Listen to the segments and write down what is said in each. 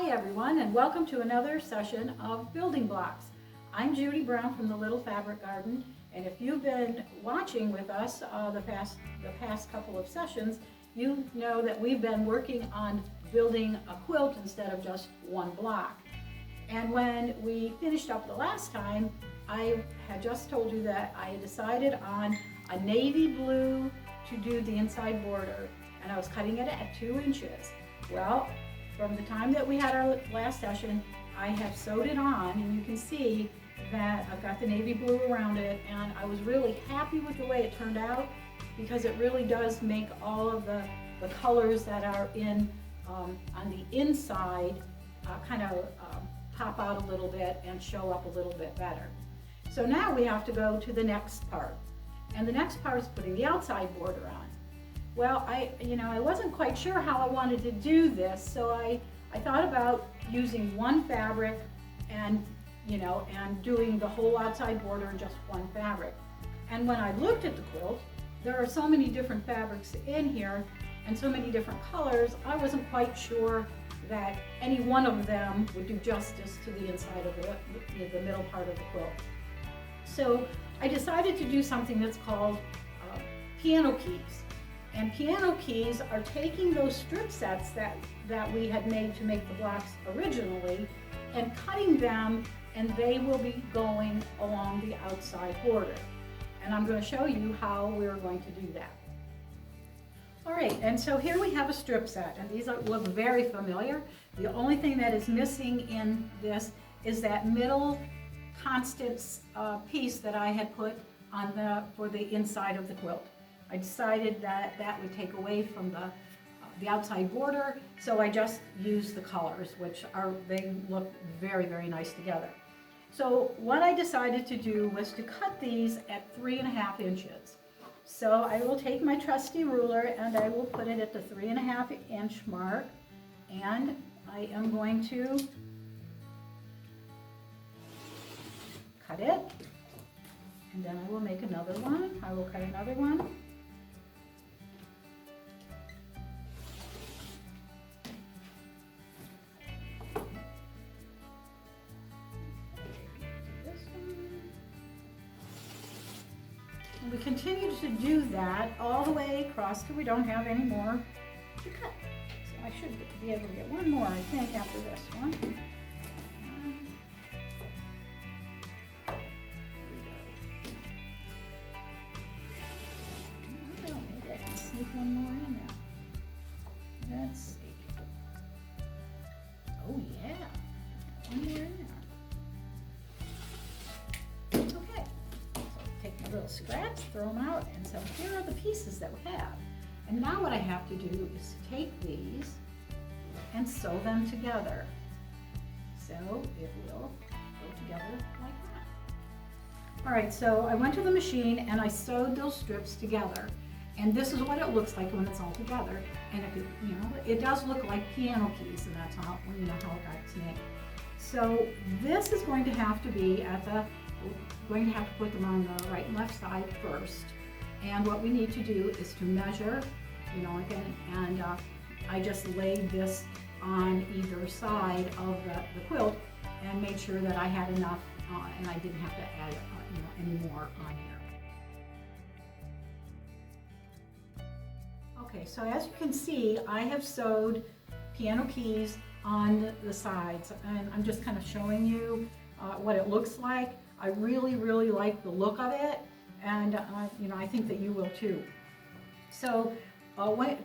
Hi everyone, and welcome to another session of Building Blocks. I'm Judy Brown from the Little Fabric Garden, and if you've been watching with us the past couple of sessions, you know that we've been working on building a quilt instead of just one block. And when we finished up the last time, I had just told you that I had decided on a navy blue to do the inside border, and I was cutting it at 2 inches. Well, from the time that we had our last session, I have sewed it on, and you can see that I've got the navy blue around it, and I was really happy with the way it turned out because it really does make all of the colors that are in on the inside kind of pop out a little bit and show up a little bit better. So now we have to go to the next part, and the next part is putting the outside border on. Well, I wasn't quite sure how I wanted to do this, so I thought about using one fabric and doing the whole outside border in just one fabric. And when I looked at the quilt, there are so many different fabrics in here and so many different colors, I wasn't quite sure that any one of them would do justice to the inside of the middle part of the quilt. So I decided to do something that's called piano keys. And piano keys are taking those strip sets that we had made to make the blocks originally and cutting them, and they will be going along the outside border. And I'm going to show you how we're going to do that. All right, and so here we have a strip set, and these look very familiar. The only thing that is missing in this is that middle constant piece that I had put on for the inside of the quilt. I decided that would take away from the outside border, so I just used the colors, they look very, very nice together. So what I decided to do was to cut these at 3.5 inches. So I will take my trusty ruler and I will put it at the 3.5 inch mark, and I am going to cut it, and then I will make another one. I will cut another one. We continue to do that all the way across till we don't have any more to cut. So I should be able to get one more, I think, after this one. Maybe I can sneak one more in there. Let's see. Oh yeah, one more in there. Little scraps, throw them out, and so here are the pieces that we have. And now what I have to do is to take these and sew them together. So it will go together like that. All right, so I went to the machine and I sewed those strips together. And this is what it looks like when it's all together. And if it does look like piano keys, and that's how it got its name. So this is going to have to be we're going to have to put them on the right and left side first. And what we need to do is to measure, and I just laid this on either side of the quilt and made sure that I had enough and I didn't have to add any more on here. Okay, so as you can see, I have sewed piano keys on the sides, and I'm just kind of showing you what it looks like. I really, really like the look of it, and I think that you will too. So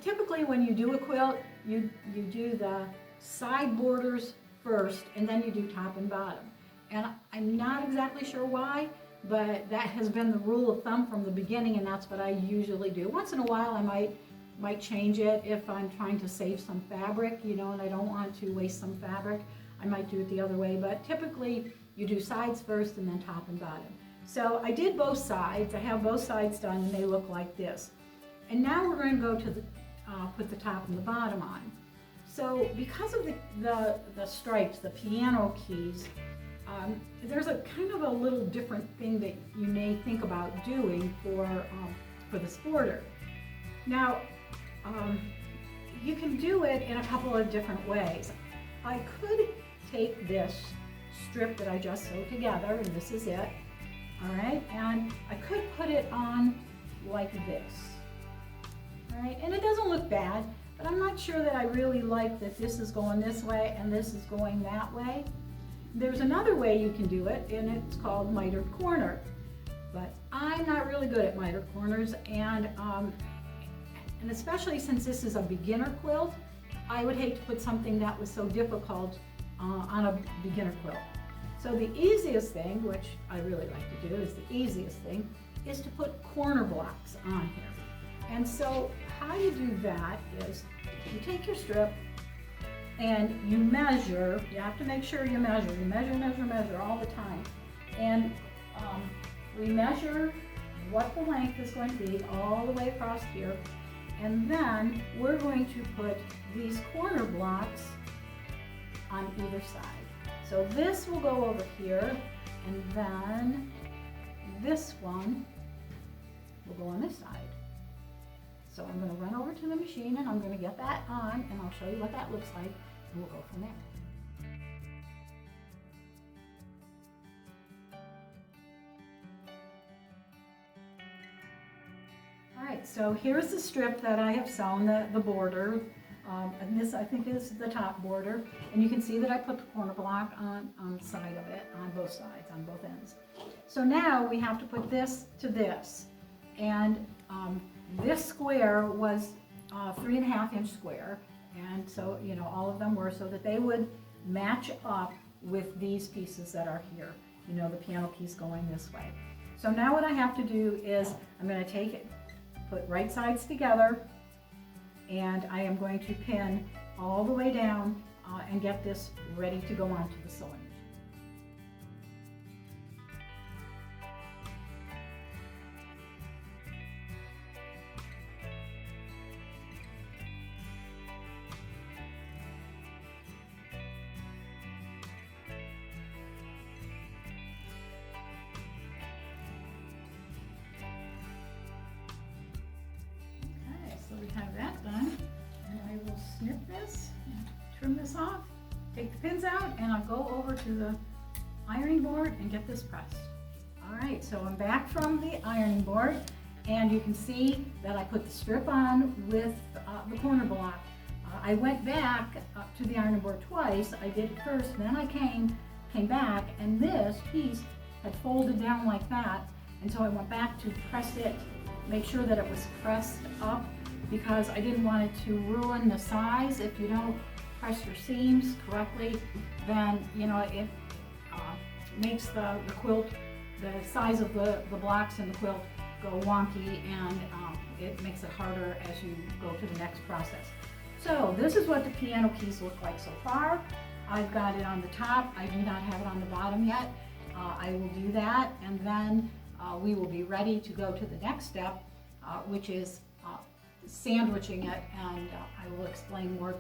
typically when you do a quilt, you do the side borders first, and then you do top and bottom. And I'm not exactly sure why, but that has been the rule of thumb from the beginning, and that's what I usually do. Once in a while I might change it if I'm trying to save some fabric, and I don't want to waste some fabric. I might do it the other way, but typically you do sides first and then top and bottom. So I did both sides. I have both sides done, and they look like this. And now we're going to go to put the top and the bottom on. So because of the stripes, the piano keys, there's a kind of a little different thing that you may think about doing for this border. Now, you can do it in a couple of different ways. I could take this strip that I just sewed together, and this is it, all right, and I could put it on like this, all right, and it doesn't look bad, but I'm not sure that I really like that this is going this way and this is going that way. There's another way you can do it, and it's called mitered corner, but I'm not really good at mitered corners, and especially since this is a beginner quilt, I would hate to put something that was so difficult on a beginner quilt. So the easiest thing, which I really like to do, is the easiest thing, is to put corner blocks on here. And so how you do that is you take your strip and you measure. You have to make sure you measure all the time. And we measure what the length is going to be all the way across here. And then we're going to put these corner blocks on either side. So this will go over here, and then this one will go on this side. So I'm going to run over to the machine and I'm going to get that on, and I'll show you what that looks like, and we'll go from there. All right, so here's the strip that I have sewn, the border, and this I think is the top border, and you can see that I put the corner block on the side of it, on both sides, on both ends. So now we have to put this to this, and this square was 3.5 inch square, and so, you know, all of them were so that they would match up with these pieces that are here, you know, the piano piece going this way. So now what I have to do is I'm going to take it, put right sides together, and I am going to pin all the way down and get this ready to go onto the sewing machine. So we have that done, and I will snip this, trim this off, take the pins out, and I'll go over to the ironing board and get this pressed. All right, so I'm back from the ironing board, and you can see that I put the strip on with the corner block. I went back up to the ironing board twice. I did it first, then I came back, and this piece had folded down like that, and so I went back to press it, make sure that it was pressed up, because I didn't want it to ruin the size. If you don't press your seams correctly, then, you know, it makes the quilt, the size of the blocks in the quilt go wonky, and it makes it harder as you go to the next process. So this is what the piano keys look like so far. I've got it on the top. I do not have it on the bottom yet. I will do that, and then we will be ready to go to the next step, which is sandwiching it, and I will explain more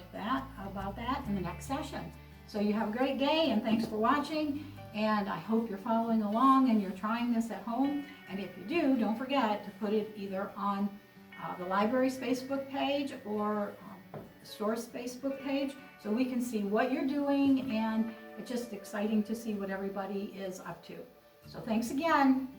about that in the next session. So you have a great day, and thanks for watching, and I hope you're following along and you're trying this at home. And if you do, don't forget to put it either on the library's Facebook page or the store's Facebook page, so we can see what you're doing, and it's just exciting to see what everybody is up to. So thanks again.